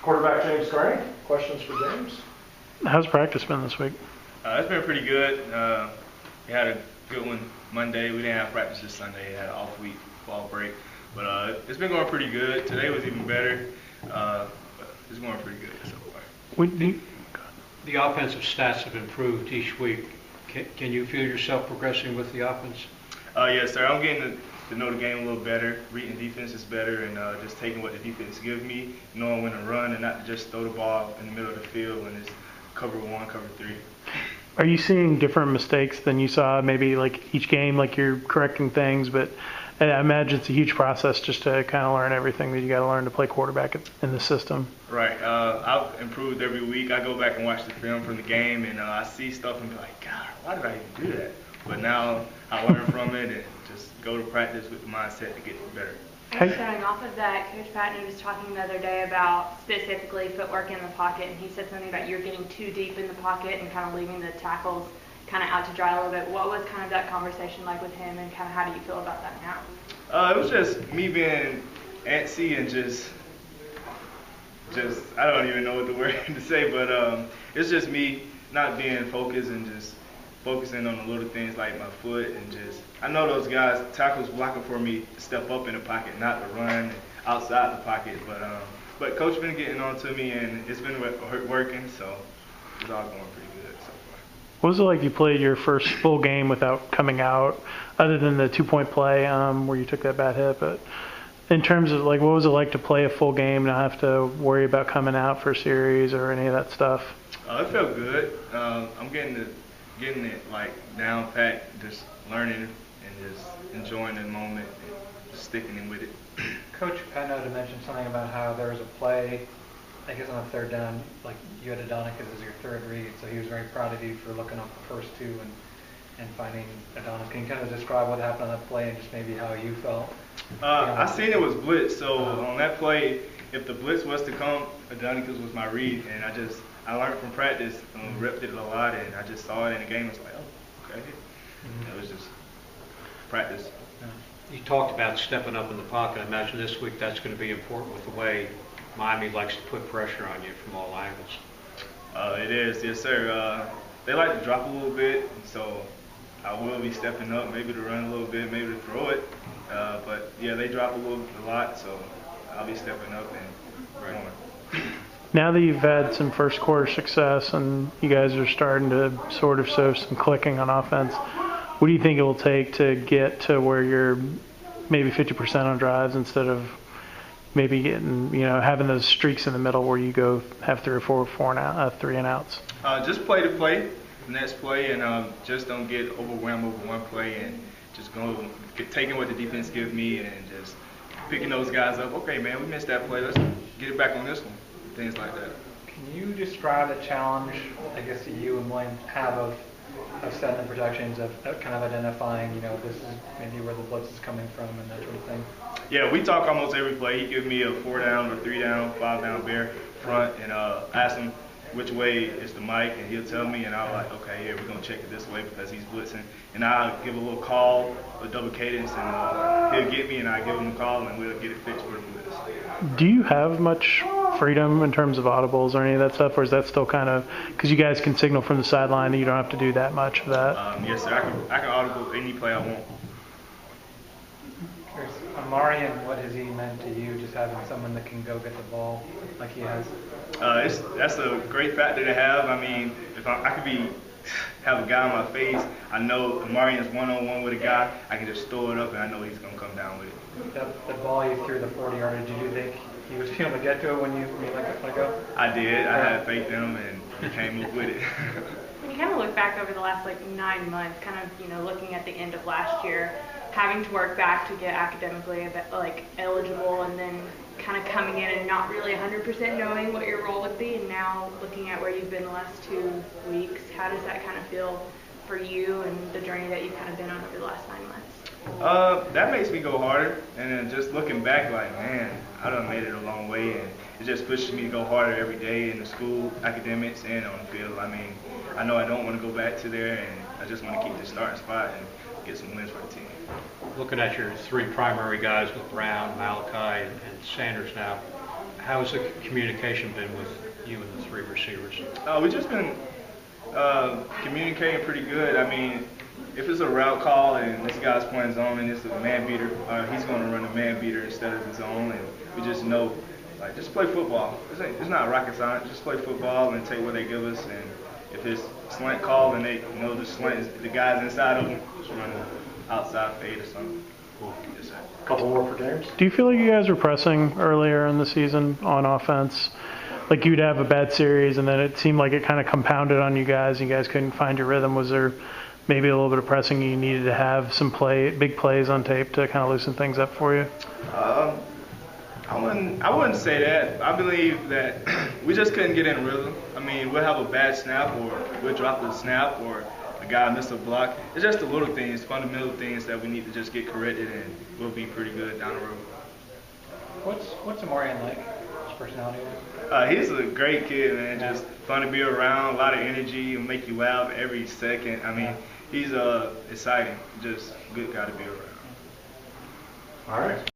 Quarterback James Grant. Questions for James? How's practice been this week? It's been pretty good. We had a good one Monday. We didn't have practice this Sunday. We had an off week, fall break. But it's been going pretty good. Today was even better. But it's going pretty good so far. The offensive stats have improved each week. Can you feel yourself progressing with the offense? Yes, sir. I'm getting to know the game a little better. Reading defense is better, and just taking what the defense gives me, knowing when to run and not to just throw the ball in the middle of the field when it's cover one, cover three. Are you seeing different mistakes than you saw maybe like each game, like you're correcting things, but I imagine it's a huge process just to kind of learn everything that you got to learn to play quarterback in the system. Right. I've improved every week. I go back and watch the film from the game, and I see stuff and be like, God, why did I even do that? But now I learn from it and just go to practice with the mindset to get better. And starting off of that, Coach Patton was talking the other day about specifically footwork in the pocket, and he said something about you're getting too deep in the pocket and kind of leaving the tackles kind of out to dry a little bit. What was kind of that conversation like with him, and kind of how do you feel about that now? It was just me being antsy and just I don't even know what the word to say, but it's just me not being focused and just focusing on the little things like my foot and just I know those guys tackles blocking for me to step up in the pocket, not to run outside the pocket, but coach been getting on to me and it's been working, so it's all going pretty good so far. What was it like you played your first full game without coming out, other than the 2-point play where you took that bad hit? But in terms of like, what was it like to play a full game, not have to worry about coming out for a series or any of that stuff? It felt good. I'm getting it like down pat, just learning and just enjoying the moment and just sticking in with it. Coach Patton mentioned something about how there was a play, I guess on a third down, like you had Adonicus as your third read, so he was very proud of you for looking up the first two and finding Adonis. Can you kind of describe what happened on that play and just maybe how you felt? I seen it was blitz, so on that play, if the blitz was to come, Adonicus was my read, and I learned from practice, repped it a lot, and I just saw it in the game. I was like, oh, okay. It was just practice. You talked about stepping up in the pocket. I imagine this week that's going to be important with the way Miami likes to put pressure on you from all angles. It is, yes, sir. They like to drop a little bit, so I will be stepping up, maybe to run a little bit, maybe to throw it. But yeah, they drop a lot, so I'll be stepping up and going. Now that you've had some first quarter success and you guys are starting to sort of show some clicking on offense, what do you think it will take to get to where you're maybe 50% on drives instead of maybe getting, having those streaks in the middle where you go have 3 or 4 3 and outs? Just play the play, the next play, and just don't get overwhelmed over one play and just taking what the defense gives me and just picking those guys up. Okay, man, we missed that play. Let's get it back on this one. Things like that. Can you describe the challenge, I guess, that you and William have of setting the protections, of kind of identifying, this is maybe where the blitz is coming from and that sort of thing? Yeah, we talk almost every play. He gives me a 4 down or 3 down, 5 down bear front, and ask him which way is the mic, and he'll tell me, and I'll like, okay, yeah, we're going to check it this way because he's blitzing. And I'll give a little call, a double cadence, and he'll get me, and I give him a call, and we'll get it fixed for the blitz. Do you have much freedom in terms of audibles or any of that stuff, or is that still kind of, because you guys can signal from the sideline and you don't have to do that much of that? Yes, sir. I can audible any play I want. Marion, what has he meant to you, just having someone that can go get the ball like he has? That's a great factor to have. I mean, if I could have a guy on my face, I know Marion's one-on-one with a guy, I can just throw it up and I know he's going to come down with it. The ball you threw the 40-yarder, did you think he was able to get to it when you let go? I did. I had faith in him and he came up with it. When you kind of look back over the last 9 months, kind of looking at the end of last year, having to work back to get academically eligible, and then kind of coming in and not really 100% knowing what your role would be, and now looking at where you've been the last 2 weeks, how does that kind of feel for you and the journey that you've kind of been on over the last 9 months? That makes me go harder, and then just looking back, like, man, I done made it a long way, and it just pushes me to go harder every day in the school, academics, and on the field. I mean, I know I don't want to go back to there, and I just want to keep the starting spot and get some wins for the team. Looking at your 3 primary guys with Brown, Malachi, and Sanders now, How's the communication been with you and the three receivers? We've just been communicating pretty good. I mean, if it's a route call and this guy's playing zone and it's a man beater, he's going to run a man beater instead of his zone, and we just know, like, just play football. It's not rocket science. Just play football and take what they give us. And if it's slant call and they know the slant is the guy's inside of them, just run an outside fade or something. Cool. Yes, sir. Couple more for James. Do you feel like you guys were pressing earlier in the season on offense? Like you'd have a bad series and then it seemed like it kind of compounded on you guys and you guys couldn't find your rhythm. Was there maybe a little bit of pressing you needed to have some big plays on tape to kind of loosen things up for you? I wouldn't say that. I believe that we just couldn't get in rhythm. I mean, we'll have a bad snap or we'll drop the snap or a guy missed a block. It's just the little things, fundamental things that we need to just get corrected and we'll be pretty good down the road. What's Amarian like? His personality? He's a great kid, man. Just fun to be around, a lot of energy, he'll make you laugh every second. I mean, he's exciting, just good guy to be around. All right.